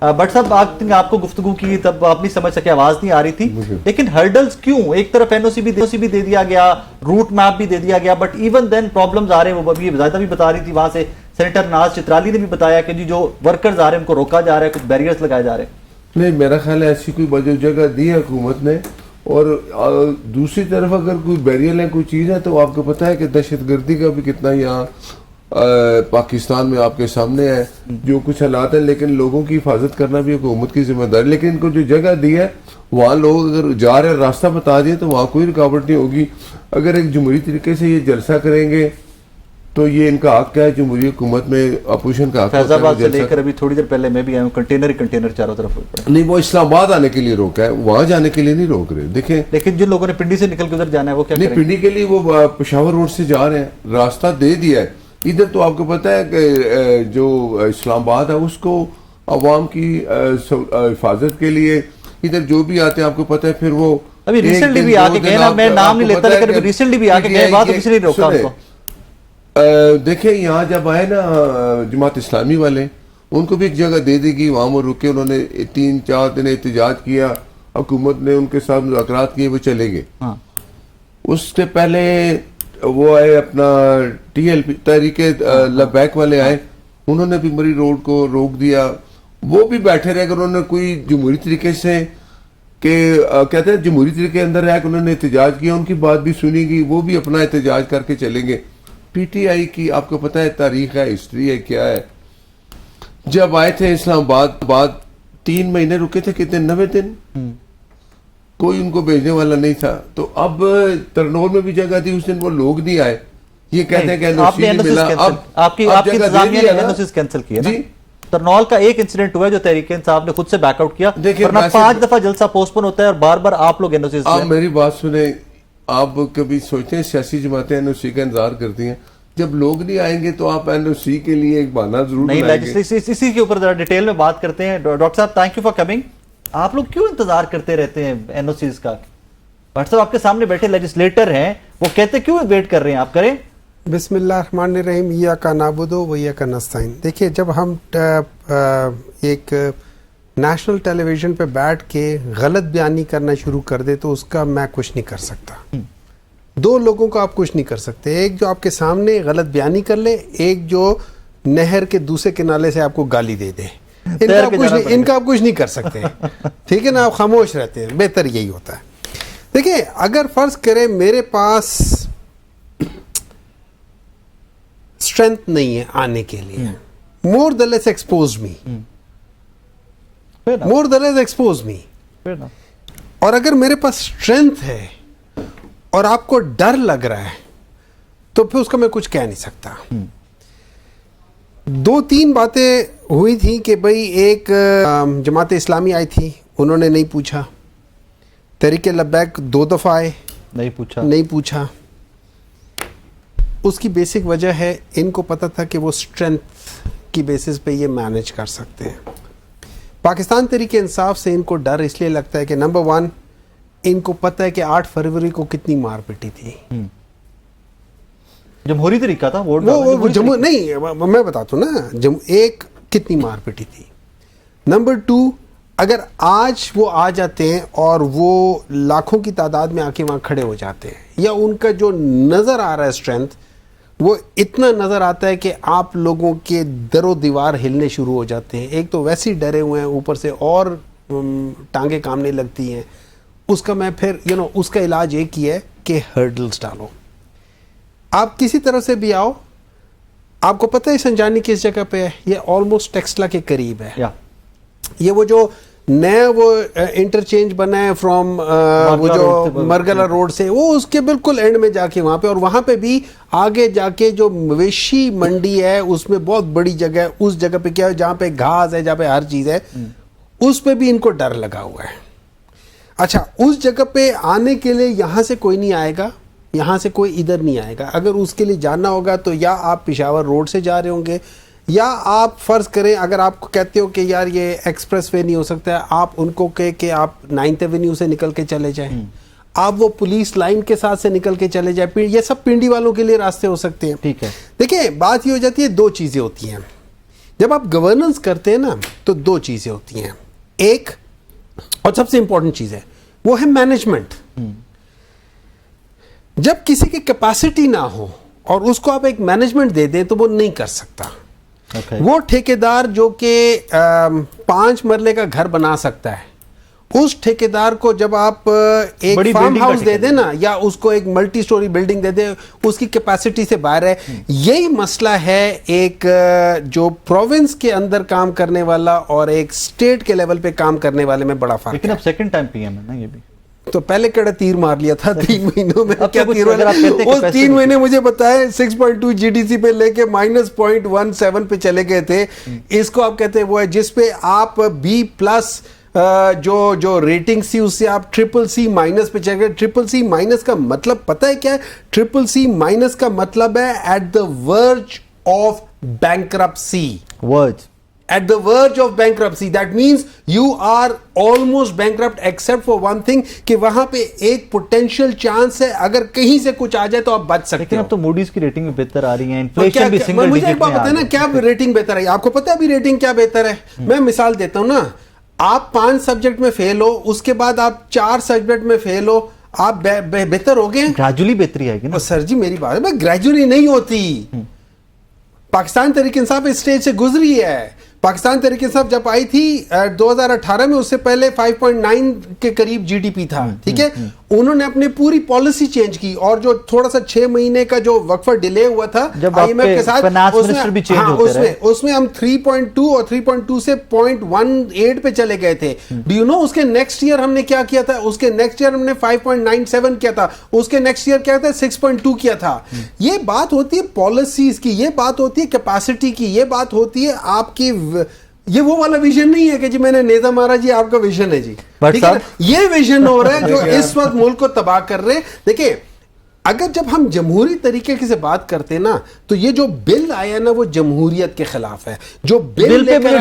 But صاحب آپ کو گفتگو کی تب اپنی سمجھ سکے آواز نہیں آ رہی تھی, لیکن ہرڈلز کیوں؟ ایک طرف این او سی بھی دے دیا گیا, روٹ میپ بھی دے دیا گیا, بٹ ایون دین پرابلمز آ رہے ہیں. وہ ابھی زائدہ بھی بتا رہی تھی وہاں سے, سینیٹر ناز چترالی نے بھی بتایا کہ جو ورکرز آ رہے ہیں ان کو روکا جا رہا ہے, کچھ بیریئرز لگائے جا رہے ہیں. نہیں, میرا خیال ہے ایسی کوئی جگہ دی ہے حکومت نے, اور دوسری طرف اگر کوئی بیریئر ہے, کوئی چیز ہے, تو آپ کو پتہ ہے کہ دہشت گردی کا بھی کتنا یہاں پاکستان میں آپ کے سامنے ہے, جو کچھ حالات ہیں, لیکن لوگوں کی حفاظت کرنا بھی حکومت کی ذمہ داری. لیکن ان کو جو جگہ دی ہے وہاں لوگ اگر جا رہے راستہ بتا دیا تو وہاں کوئی رکاوٹ نہیں ہوگی. اگر ایک جمہوری طریقے سے یہ جلسہ کریں گے تو یہ ان کا حق ہے, جمہوری حکومت میں اپوزیشن کا حق فیض آباد سے لے کر ابھی تھوڑی دیر پہلے میں بھی آیا ہوں, کنٹینر چاروں طرف. نہیں, وہ اسلام آباد آنے کے لیے روکا ہے, وہاں جانے کے لیے نہیں روک رہے. دیکھیں, لیکن جن لوگوں نے پنڈی سے نکل کے ادھر جانا ہے وہ کیا کریں؟ نہیں, پنڈی کے لیے وہ پشاور روڈ سے جا رہے ہیں, راستہ دے دیا ہے. ادھر تو آپ کو پتہ ہے کہ جو اسلام آباد ہے اس کو عوام کی حفاظت کے لیے ادھر جو بھی آتے ہیں, آپ کو پتہ ہے, پھر وہ ابھی ریسنٹلی بھی آ کے گئے نا, میں نام نہیں لیتا, لیکن ابھی ریسنٹلی بھی آ کے گئے, بات کسی نے روکا ان کو. دیکھیں, یہاں جب آئے نا جماعت اسلامی والے, ان کو بھی ایک جگہ دے دی گئی, وہاں وہ رکے, انہوں نے 3-4 دن احتجاج کیا, حکومت نے ان کے ساتھ مذاکرات کیے, وہ چلے گئے. اس سے پہلے وہ آئے اپنا T L P Tehreek Labbaik والے آئے, انہوں نے بھی مری روڈ کو روک دیا. وہ بھی بیٹھے رہے, اگر انہوں نے کوئی جمہوری طریقے سے کہ کہتے ہیں جمہوری طریقے اندر رہ کہ انہوں نے احتجاج کیا, ان کی بات بھی سنی گئی, وہ بھی اپنا احتجاج کر کے چلیں گے. پی ٹی آئی کی آپ کو پتہ ہے تاریخ ہے, ہسٹری ہے, کیا ہے. جب آئے تھے اسلام آباد 3 مہینے رکے تھے, کتنے 90 دن, کوئی ان کو بھیجنے والا نہیں تھا. تو اب ترنول میں بھی جگہ تھی, اس دن وہ لوگ نہیں آئے, یہ کہتے ہیں کہ آپ نے آپ کی انتظامیہ نے این او سیز کینسل کیا نا. ترنول کا ایک انسیڈنٹ ہوا ہے جو تحریک انصاف نے خود سے بیک آؤٹ کیا, ورنہ 5 دفعہ جلسہ پوسٹ پون ہوتا ہے اور بار بار آپ لوگ این او سیز. آپ میری بات سنیں, آپ کبھی سوچتے ہیں سیاسی جماعتیں این او سی کا انتظار کرتی ہیں, جب لوگ نہیں آئیں گے تو آپ این او سی کے لیے ایک بہانہ ضرور بنائیں گے. اسی کے اوپر ذرا ڈیٹیل میں بات کرتے ہیں. ڈاکٹر صاحب, تھینک یو فار کمنگ. آپ لوگ کیوں انتظار کرتے رہتے ہیں این او سیز کا؟ ڈاکٹر صاحب آپ کے سامنے بیٹھے لیجسلیٹر ہیں, وہ کہتے کیوں ویٹ کر رہے ہیں, آپ کریں. بسم اللہ الرحمن الرحیم, ایاک نعبد و ایاک نستعین. دیکھیے, جب ہم ایک نیشنل ٹیلی ویژن پہ بیٹھ کے غلط بیانی کرنا شروع کر دے تو اس کا میں کچھ نہیں کر سکتا. 2 لوگوں کو آپ کچھ نہیں کر سکتے, ایک جو آپ کے سامنے غلط بیانی کر لے, ایک جو نہر کے دوسرے کنارے سے آپ کو گالی دے دے. ان کا آپ کچھ نہیں کر سکتے, ٹھیک ہے نا, آپ خاموش رہتے ہیں, بہتر یہی ہوتا ہے. دیکھیں, اگر فرض کریں میرے پاس اسٹرینتھ نہیں ہے آنے کے لیے, مور دین لیس ایکسپوز می, مور دین لیس ایکسپوز می, اور اگر میرے پاس اسٹرینتھ ہے اور آپ کو ڈر لگ رہا ہے تو پھر اس کا میں کچھ کہہ نہیں سکتا. 2-3 باتیں ہوئی تھیں کہ بھئی, ایک جماعت اسلامی آئی تھی, انہوں نے نہیں پوچھا. تحریک لبیک 2 دفعہ آئے, نہیں پوچھا. اس کی بیسک وجہ ہے, ان کو پتہ تھا کہ وہ اسٹرینتھ کی بیسس پہ یہ مینیج کر سکتے ہیں. پاکستان تحریک انصاف سے ان کو ڈر اس لیے لگتا ہے کہ نمبر 1, ان کو پتہ ہے کہ 8 فروری کو کتنی مار پٹی تھی. جمہوری طریقہ تھا ووٹ نہیں, میں بتاتا ہوں نا, ایک کتنی مار پٹی تھی. نمبر 2, اگر آج وہ آ جاتے ہیں اور وہ لاکھوں کی تعداد میں آ کے وہاں کھڑے ہو جاتے ہیں, یا ان کا جو نظر آ رہا ہے اسٹرینتھ, وہ اتنا نظر آتا ہے کہ آپ لوگوں کے در و دیوار ہلنے شروع ہو جاتے ہیں. ایک تو ویسے ہی ڈرے ہوئے ہیں, اوپر سے اور ٹانگیں کامنے لگتی ہیں. اس کا میں پھر اس کا علاج ایک ہی ہے کہ ہرڈلز ڈالو. آپ کسی طرح سے بھی آؤ, آپ کو پتہ ہے سنجانی کس جگہ پہ ہے, یہ آلموسٹ ٹیکسلا کے قریب ہے. یہ وہ جو نیا وہ انٹرچینج بنا ہے فرام وہ جو مرگلا روڈ سے, وہ اس کے بالکل اینڈ میں جا کے وہاں پہ, اور وہاں پہ بھی آگے جا کے جو مویشی منڈی ہے اس میں بہت بڑی جگہ ہے. اس جگہ پہ کیا ہے, جہاں پہ گھاس ہے, جہاں پہ ہر چیز ہے, اس پہ بھی ان کو ڈر لگا ہوا ہے. اچھا, اس جگہ پہ آنے کے لیے یہاں سے کوئی نہیں آئے گا, یہاں سے کوئی ادھر نہیں آئے گا. اگر اس کے لیے جانا ہوگا تو یا آپ پشاور روڈ سے جا رہے ہوں گے, یا آپ فرض کریں اگر آپ کو کہتے ہو کہ یار یہ ایکسپریس وے نہیں ہو سکتا ہے, آپ ان کو کہے کہ آپ 9th ایونیو سے نکل کے چلے جائیں, آپ وہ پولیس لائن کے ساتھ سے نکل کے چلے جائیں. یہ سب پنڈی والوں کے لیے راستے ہو سکتے ہیں. ٹھیک ہے. دیکھیں, بات یہ ہو جاتی ہے, 2 چیزیں ہوتی ہیں. جب آپ گورننس کرتے ہیں نا تو دو چیزیں ہوتی ہیں. ایک اور سب سے امپورٹنٹ چیز ہے وہ ہے مینجمنٹ. جب کسی کی کیپیسٹی نہ ہو اور اس کو آپ ایک مینجمنٹ دے دیں تو وہ نہیں کر سکتا. وہ ٹھیکیدار جو کہ 5 مرلے کا گھر بنا سکتا ہے, اس ٹھیکیدار کو جب آپ ایک فارم ہاؤس دے دیں نا, یا اس کو ایک ملٹی سٹوری بلڈنگ دے دیں, اس کی کیپیسٹی سے باہر ہے. یہی مسئلہ ہے ایک جو پروونس کے اندر کام کرنے والا اور ایک اسٹیٹ کے لیول پہ کام کرنے والے میں بڑا فرق ہے. لیکن اب سیکنڈ ٹائم پی ایم ہے نا یہ بھی, تو پہلے کیڑا تیر مار لیا تھا 3 مہینوں میں. اب کیا کچھ تیر اگر آپ کہتے ہیں اس 3 مہینے مجھے بتائے 6.2 جی ڈی سی پہ لے کے -0.17 پہ چلے گئے تھے. اس کو آپ کہتے ہیں وہ ہے جس پہ آپ B+ جو ریٹنگ سی اس سے آپ CCC- پہ چلے گئے. CCC- کا مطلب پتہ ہے کیا ہے؟ CCC- کا مطلب ہے at the verge of bankruptcy. At the verge of bankruptcy. That means you are almost bankrupt except for one thing, کہ وہاں پہ ایک potential chance ہے اگر کہیں سے کچھ آ جائے تو آپ بچ سکتے لیکن ہو. اب تو موڈیز کی ریٹنگ بھی بہتر آ رہی ہیں, انفلیشن بھی سنگل مجھے ڈیجٹ ایک بات میں بتائیں نا, کیا ریٹنگ بہتر ہے؟ آپ کو پتہ ہے ابھی ریٹنگ کیا بہتر ہے؟ میں مثال دیتا ہوں نا, آپ 5 سبجیکٹ میں فیل ہو, اس کے بعد آپ 4 سبجیکٹ میں فیل ہو, آپ بہتر ہو گئے. گریجولی بہتری آئے گی نا سر جی میری بات ہے, گریجولی نہیں ہوتی. پاکستان تحریک انصاف اس اسٹیج سے گزری ہے. پاکستان تحریک انصاف جب آئی تھی 2018 میں, اس سے پہلے 5.9 کے قریب جی ڈی پی تھا, ٹھیک ہے. انہوں نے اپنی پوری پالیسی چینج کی, اور جو تھوڑا سا 6 مہینے کا جو وقفہ ڈیلے ہوا تھا IMF کے ساتھ, اس میں ہم 3.2 اور 3.2 سے 0.18 پہ چلے گئے تھے. ڈو یو نو اس کے نیکسٹ ایئر ہم نے کیا کیا تھا؟ اس کے نیکسٹ ایئر ہم نے 5.97 کیا تھا, اس کے نیکسٹ ایئر کیا تھا 6.2 کیا تھا. یہ بات ہوتی ہے پالیسیز کی, یہ بات ہوتی ہے کیپیسٹی کی, یہ بات ہوتی ہے آپ کی. یہ وہ والا ویژن نہیں ہے کہ جی میں نے نیزہ مارا جی آپ کا ویژن ہے جی, ٹھیک ہے. یہ ویژن ہو رہا ہے جو اس وقت ملک کو تباہ کر رہے ہیں. دیکھیں اگر جب ہم جمہوری طریقے سے بات کرتے ہیں نا, تو یہ جو بل آیا نا وہ جمہوریت کے خلاف ہے. جو بل لے کر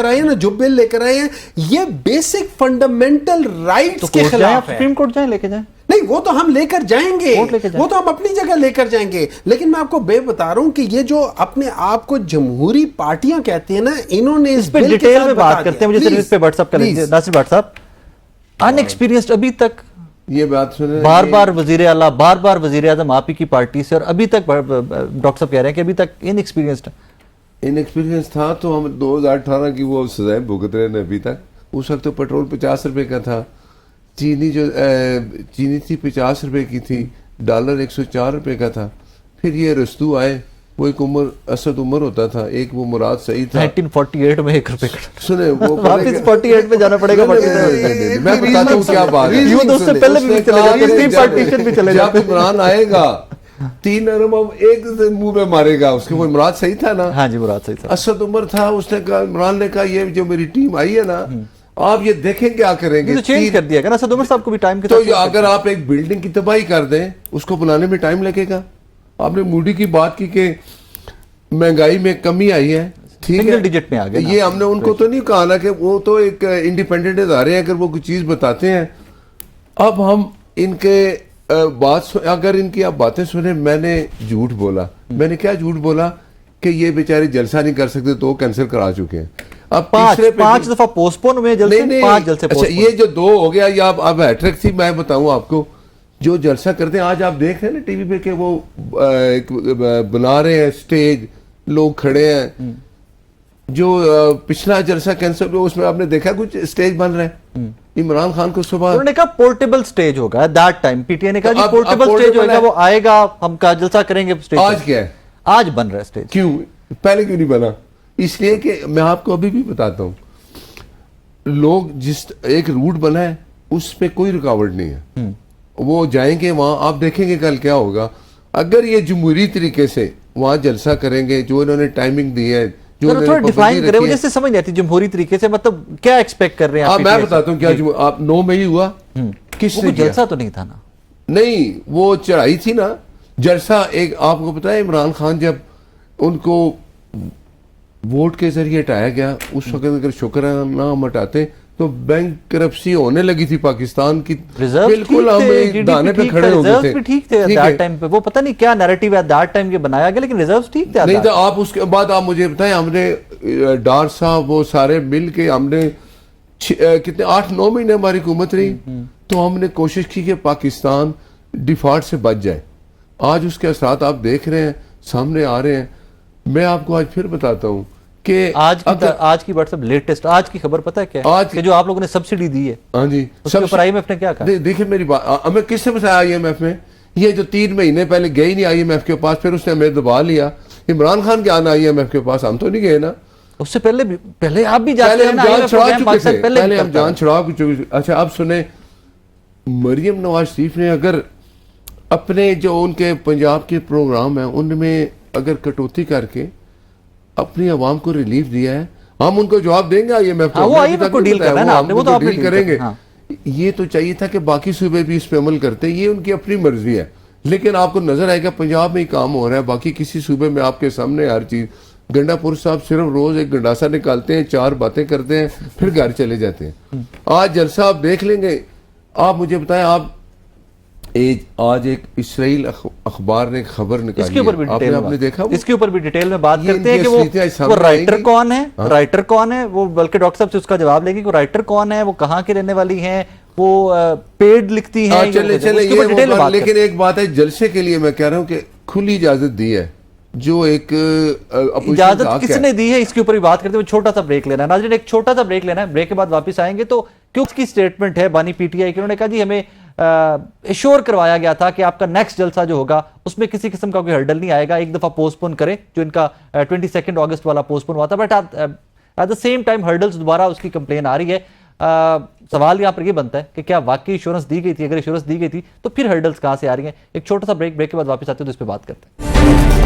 آئے نا, جو بل لے کر آئے ہیں, یہ بیسک فنڈامنٹل رائٹس کے خلاف ہے. سپریم کورٹ جائیں, لے کے جائیں. نہیں وہ تو ہم لے کر جائیں گے, وہ تو ہم اپنی جگہ لے کر جائیں گے. لیکن میں آپ کو بتا رہا ہوں کہ یہ جو اپنے آپ کو جمہوری پارٹیاں کہتے ہیں نا, انہوں نے اس پہ ڈیٹیل میں بات کرتے ہیں. مجھے صرف اس پہ واٹس ایپ کر لیجیے. ناصر بھٹ صاحب, ان ایکسپیرینسڈ ابھی تک, یہ بات سنیں, بار بار وزیر اعلیٰ, بار بار وزیر اعظم آپ ہی کی پارٹی سے, اور ابھی تک ڈاکٹر صاحب کہہ رہے ہیں کہ ابھی تک ان ایکسپیرینسڈ تھا. تو ہم 2018 کی وہ سزائیں بھگت رہے ہیں ابھی تک. اس وقت تو پیٹرول 50 روپے کا تھا, چینی تھی 50 روپے کی تھی, ڈالر 104 روپے کا تھا. پھر یہ رستو آئے, وہ ایک اسد عمر ہوتا تھا, ایک وہ مراد سعید تھا. 1948 میں 1 روپے کا سنیں, وہ واپس 48 میں جانا پڑے گا. میں بتاتا ہوں کیا بات ہے. اس سے پہلے بھی چلے جاتے, پارٹیشن بھی چلے جاتے. جب عمران آئے گا 3 ارب اب ایک منہ پہ مارے گا. اس کے وہ مراد صحیح تھا نا. ہاں جی, مراد صحیح تھا. اسد عمر تھا, اس نے کہا, عمران نے کہا یہ جو میری ٹیم آئی ہے نا, آپ یہ دیکھیں کیا کریں گے. چینج کر دیا نا اسد عمر صاحب کو بھی ٹائم کے تو اگر آپ ایک بلڈنگ کی تباہی کر دیں, اس کو بنانے میں ٹائم لگے گا. آپ نے موڈی کی بات کی کہ مہنگائی میں کمی آئی ہے, ٹھیک ہے, ڈیجٹ میں آ گیا. یہ ہم نے ان کو تو نہیں کہا نا کہ وہ تو ایک انڈیپینڈنٹ ادارے ہیں, اگر وہ کوئی چیز بتاتے ہیں. اب ہم ان کے اگر ان کی آپ باتیں سنیں, میں نے جھوٹ بولا. میں نے کیا جھوٹ بولا کہ یہ بیچارے جلسہ نہیں کر سکتے, تو کینسل کرا چکے ہیں. اب 5 دفعہ پوسٹ پون ہوئے جلسے, 5 جلسے. اچھا, یہ جو 2 ہو گیا, یا اب ہیٹرک تھی. میں بتاؤں آپ کو, جو جلسہ کرتے ہیں, آج آپ دیکھ رہے ہیں نا ٹی وی پہ کہ وہ بنا رہے ہیں اسٹیج, لوگ کھڑے ہیں. جو پچھلا جلسہ کینسل ہوا, اس میں آپ نے دیکھا کچھ اسٹیج بن رہا ہے. عمران خان کو صبح انہوں نے کہا پورٹیبل سٹیج ہوگا. That time P T I نے کہا جی پورٹیبل سٹیج ہوگا, وہ آئے گا, ہم کا جلسہ کریں گے. آج کیا ہے, آج بن رہا ہے سٹیج. کیوں پہلے کیوں نہیں بنا؟ اس لیے کہ میں آپ کو ابھی بھی بتاتا ہوں, لوگ جس ایک روٹ بنا ہے اس پہ کوئی رکاوٹ نہیں ہے. وہ جائیں گے وہاں, آپ دیکھیں گے کل کیا ہوگا. اگر یہ جمہوری طریقے سے وہاں جلسہ کریں گے, جو انہوں نے ٹائمنگ دی ہے, جو تھوڑا ڈیفائن کریں, مجھے سے سمجھ نہیں آتی جمہوری طریقے سے, مطلب کیا ایکسپیکٹ کر رہے ہیں آپ؟ میں بتاتا ہوں کیا. آپ 9 مئی ہوا, کس نے جلسہ تو نہیں تھا نا. نہیں, وہ چڑھائی تھی نا جلسہ. ایک آپ کو پتا ہے, عمران خان جب ان کو ووٹ کے ذریعے ہٹایا گیا, اس وقت اگر شکرانہ ہم ہٹاتے تو بینک کرپسی ہونے لگی تھی پاکستان کی, ریزرو بالکل ہم دانے پہ کھڑے ہو گئے تھے. بھی ٹھیک تھے دیٹ ٹائم پہ, وہ پتہ نہیں کیا نیریٹو ایٹ دیٹ ٹائم یہ بنایا گیا, لیکن ریزروز ٹھیک تھے. نہیں تو آپ اس کے بعد آپ مجھے بتائیں, ہم نے ڈار صاحب وہ سارے مل کے ہم نے کتنے 8-9 مہینے ہماری حکومت رہی, تو ہم نے کوشش کی کہ پاکستان ڈیفالٹ سے بچ جائے. آج اس کے اثرات آپ دیکھ رہے ہیں, سامنے آ رہے ہیں. میں آپ کو آج پھر بتاتا ہوں کہ آج کی واٹس ایپ لیٹسٹ آج کی خبر پتہ ہے کیا ہے, کہ جو آپ لوگوں نے سبسڈی دی ہے, ہاں جی, اس کے اوپر آئی ایم ایف نے کیا کہا. دیکھیں میری بات, ہمیں کس سے بتایا آئی ایم ایف میں, یہ جو 3 مہینے پہلے گئے نہیں آئی ایم ایف کے پاس, پھر اس نے ہمیں دبا لیا. عمران خان کے آنا آئی ایم ایف کے پاس, ہم تو نہیں گئے نا. اس سے پہلے آپ بھی جاتے ہیں نا, پہلے ہم جان چھڑا چکے تھے. اچھا اب سنیں, مریم نواز شریف نے اگر اپنے جو ان کے پنجاب کے پروگرام ہیں ان میں اگر کٹوتی کر کے اپنی عوام کو ریلیف دیا ہے, ہم ان کو جواب دیں گے. آئی ایم ایف کو ڈیل کریں گے. یہ تو چاہیے تھا کہ باقی صوبے بھی اس پہ عمل کرتے, یہ ان کی اپنی مرضی ہے. لیکن آپ کو نظر آئے گا پنجاب میں ہی کام ہو رہا ہے, باقی کسی صوبے میں آپ کے سامنے ہر چیز. گنڈا پور صاحب صرف روز ایک گنڈاسا نکالتے ہیں, 4 باتیں کرتے ہیں, پھر گھر چلے جاتے ہیں. آج جلسہ آپ دیکھ لیں گے. آپ مجھے بتائیں, آپ آج ایک اسرائیل اخبار نے خبر نکالی, آپ نے دیکھا, اس کے اوپر بھی ڈیٹیل میں بات کرتے ہیں کہ وہ رائٹر کون ہے, رائٹر کون ہے وہ, بلکہ ڈاکٹر صاحب سے اس کا جواب لیں گے کہ رائٹر کون ہے, وہ کہاں کے رہنے والی ہیں, وہ پیڈ لکھتی ہیں. لیکن ایک بات ہے, جلسے کے لیے میں کہہ رہا ہوں کہ کھلی اجازت دی ہے, جو ایک اجازت کس نے دی ہے, اس کے اوپر بھی بات کرتے ہوئے چھوٹا سا بریک لینا ہے. ناظرین ایک چھوٹا سا بریک لینا ہے, بریک کے بعد واپس آئیں گے. تو کیوں کی سٹیٹمنٹ ہے بانی پی ٹی آئی کی, انہوں نے کہا جی ہمیں ایشور کروایا گیا تھا کہ آپ کا نیکسٹ جلسہ جو ہوگا اس میں کسی قسم کا کوئی ہرڈل نہیں آئے گا, ایک دفعہ پوسٹ پون کریں, جو ان کا 22 اگست والا پوسٹ پون ہوا تھا. But at the same time hurdles دوبارہ اس کی کمپلین آ رہی ہے. سوال یہاں پر یہ بنتا ہے کہ کیا واقعی ایشورنس دی گئی تھی, اگر ایشورنس دی گئی تھی تو پھر ہرڈلز کہاں سے آ رہی ہیں. ایک چھوٹا سا بریک کے بعد واپس آتے ہیں تو اس پہ بات کرتے ہیں.